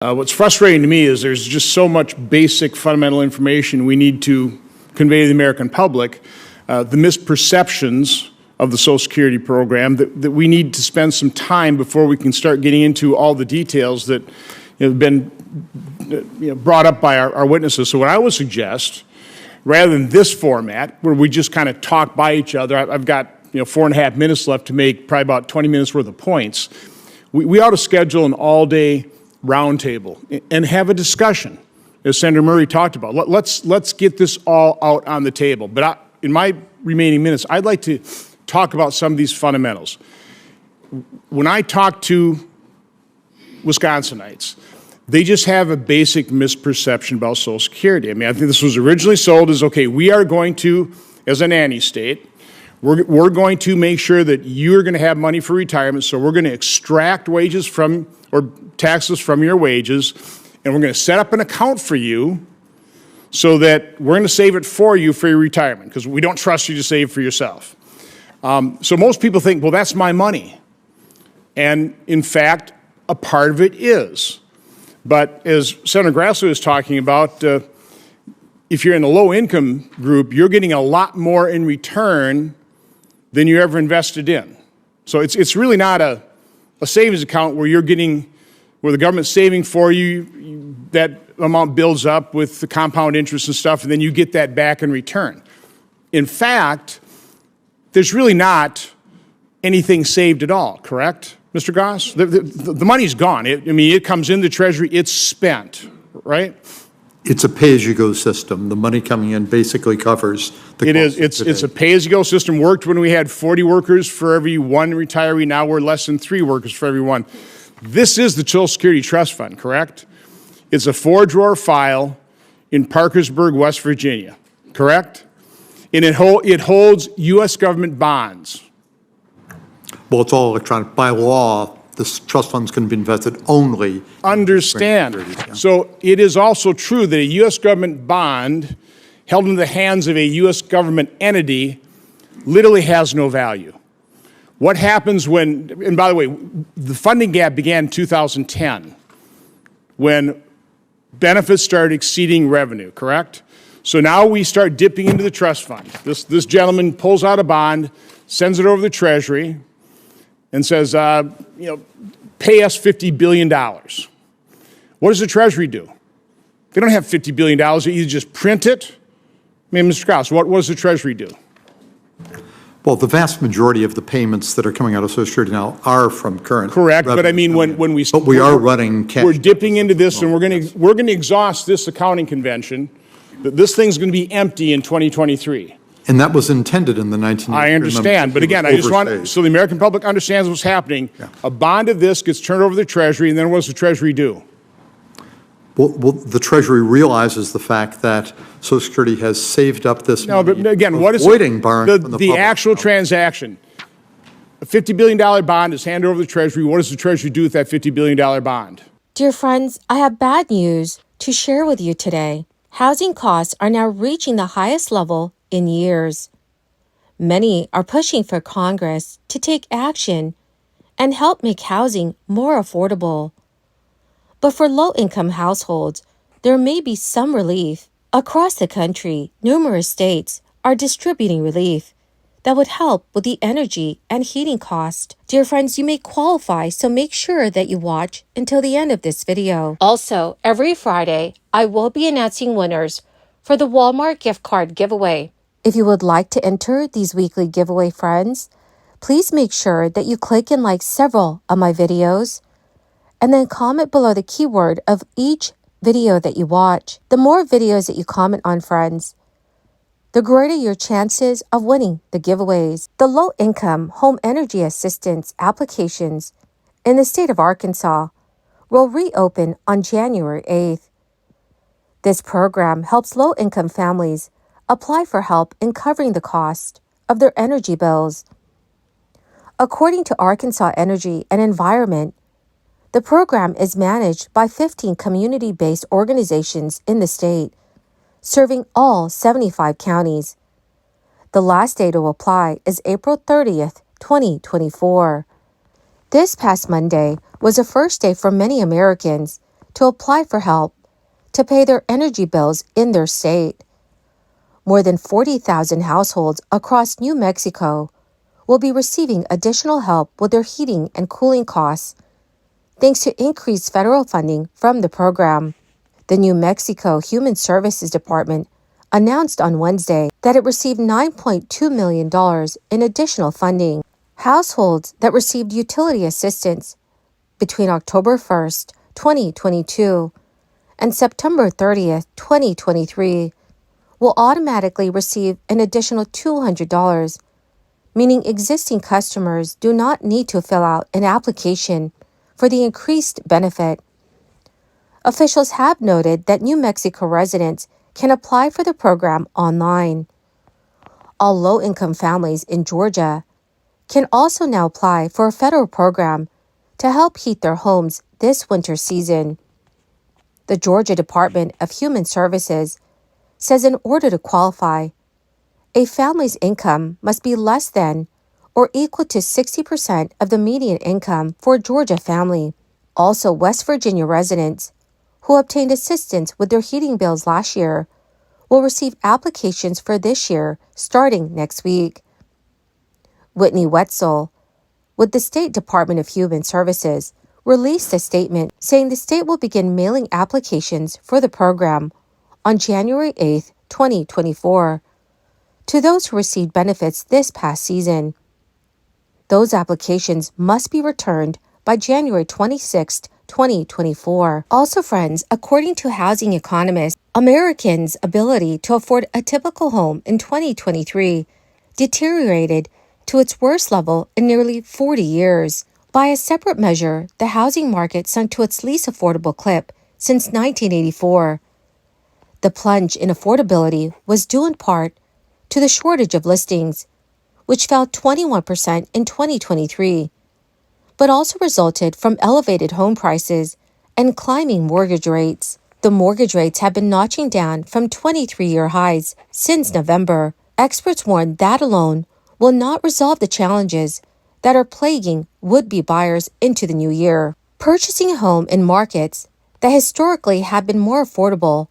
What's frustrating to me is there's just so much basic fundamental information we need to convey to the American public, the misperceptions of the Social Security program, that we need to spend some time before we can start getting into all the details that have been brought up by our witnesses. So what I would suggest, rather than this format where we just kind of talk by each other, I've got 4.5 minutes left to make probably about 20 minutes worth of points. We ought to schedule an all-day roundtable and have a discussion, as Senator Murray talked about. Let's get this all out on the table. But in my remaining minutes, I'd like to talk about some of these fundamentals. When I talk to Wisconsinites, they just have a basic misperception about Social Security. I mean, I think this was originally sold as, okay, we are going to, as a nanny state, we're going to make sure that you're going to have money for retirement, so we're going to extract wages from, or taxes from your wages, and we're going to set up an account for you so that we're going to save it for you for your retirement, because we don't trust you to save for yourself. So most people think, well, that's my money. And in fact, a part of it is. But as Senator Grassley was talking about, if you're in the low-income group, you're getting a lot more in return than you ever invested in. So it's really not a savings account where you're getting, where the government's saving for you, that amount builds up with the compound interest and stuff, and then you get that back in return. In fact, there's really not anything saved at all, correct, Mr. Goss? The money's gone. It comes in the Treasury, it's spent, right? It's a pay-as-you-go system. The money coming in basically covers the cost. It is. It's a pay-as-you-go system. Worked when we had 40 workers for every one retiree. Now we're less than 3 workers for every one. This is the Social Security Trust Fund, correct? It's a 4-drawer file in Parkersburg, West Virginia, correct? And it holds U.S. government bonds. Well, it's all electronic. By law, this trust fund's going to be invested only. Understand. So it is also true that a U.S. government bond held in the hands of a U.S. government entity literally has no value. What happens when, and by the way, the funding gap began in 2010 when benefits started exceeding revenue, correct? So now we start dipping into the trust fund. This gentleman pulls out a bond, sends it over to the Treasury, and says, pay us $50 billion. What does the Treasury do? They don't have $50 billion. They either just print it. I mean, Mr. Krause, what does the Treasury do? Well, the vast majority of the payments that are coming out of Social Security now are from current. Correct, but I mean, when we but we are running cash. We're dipping into this, and we're going to exhaust this accounting convention. This thing's going to be empty in 2023. And that was intended in the 1980s. I understand, but again, I just want, so the American public understands what's happening. Yeah. A bond of this gets turned over to the Treasury, and then what does the Treasury do? Well, the Treasury realizes the fact that Social Security has saved up this money. No, but again, what is the actual transaction? A $50 billion bond is handed over to the Treasury. What does the Treasury do with that $50 billion bond? Dear friends, I have bad news to share with you today. Housing costs are now reaching the highest level in years. Many are pushing for Congress to take action and help make housing more affordable. But for low-income households, there may be some relief. Across the country, numerous states are distributing relief that would help with the energy and heating cost. Dear friends, you may qualify, so make sure that you watch until the end of this video. Also, every Friday, I will be announcing winners for the Walmart gift card giveaway. If you would like to enter these weekly giveaway, friends, please make sure that you click and like several of my videos, and then comment below the keyword of each video that you watch. The more videos that you comment on, friends, the greater your chances of winning the giveaways. The low-income home energy assistance applications in the state of Arkansas will reopen on January 8th. This program helps low-income families apply for help in covering the cost of their energy bills. According to Arkansas Energy and Environment, the program is managed by 15 community-based organizations in the state, serving all 75 counties. The last day to apply is April 30th, 2024. This past Monday was the first day for many Americans to apply for help to pay their energy bills in their state. More than 40,000 households across New Mexico will be receiving additional help with their heating and cooling costs, thanks to increased federal funding from the program. The New Mexico Human Services Department announced on Wednesday that it received $9.2 million in additional funding. Households that received utility assistance between October 1st, 2022 and September 30th, 2023 will automatically receive an additional $200, meaning existing customers do not need to fill out an application for the increased benefit. Officials have noted that New Mexico residents can apply for the program online. All low-income families in Georgia can also now apply for a federal program to help heat their homes this winter season. The Georgia Department of Human Services says in order to qualify, a family's income must be less than or equal to 60% of the median income for a Georgia family. Also, West Virginia residents who obtained assistance with their heating bills last year will receive applications for this year starting next week. Whitney Wetzel, with the State Department of Human Services, released a statement saying the state will begin mailing applications for the program on January 8, 2024, to those who received benefits this past season. Those applications must be returned by January 26, 2024. Also, friends, according to housing economists, Americans' ability to afford a typical home in 2023 deteriorated to its worst level in nearly 40 years. By a separate measure, the housing market sunk to its least affordable clip since 1984. The plunge in affordability was due in part to the shortage of listings, which fell 21% in 2023, but also resulted from elevated home prices and climbing mortgage rates. The mortgage rates have been notching down from 23-year highs since November. Experts warn that alone will not resolve the challenges that are plaguing would-be buyers into the new year. Purchasing a home in markets that historically have been more affordable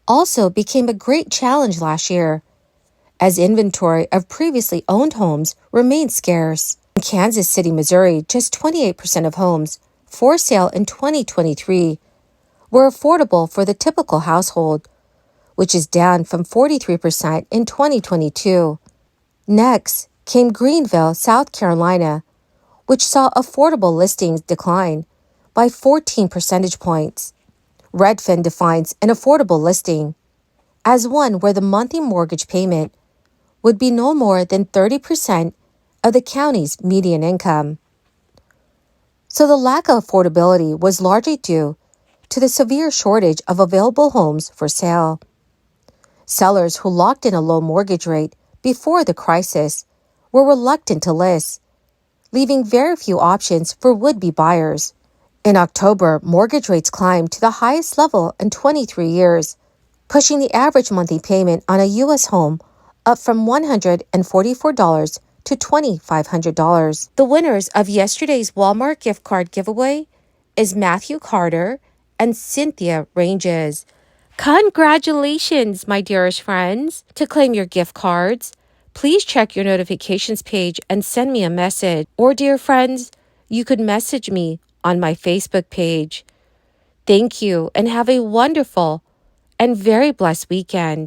also became a great challenge last year, as inventory of previously owned homes remained scarce. In Kansas City, Missouri, just 28% of homes for sale in 2023 were affordable for the typical household, which is down from 43% in 2022. Next came Greenville, South Carolina, which saw affordable listings decline by 14 percentage points. Redfin defines an affordable listing as one where the monthly mortgage payment would be no more than 30% of the county's median income. So the lack of affordability was largely due to the severe shortage of available homes for sale. Sellers who locked in a low mortgage rate before the crisis were reluctant to list, leaving very few options for would-be buyers. In October, mortgage rates climbed to the highest level in 23 years, pushing the average monthly payment on a U.S. home up from $144 to $2,500. The winners of yesterday's Walmart gift card giveaway is Matthew Carter and Cynthia Ranges. Congratulations, my dearest friends! To claim your gift cards, please check your notifications page and send me a message. Or, dear friends, you could message me on my Facebook page. Thank you and have a wonderful and very blessed weekend.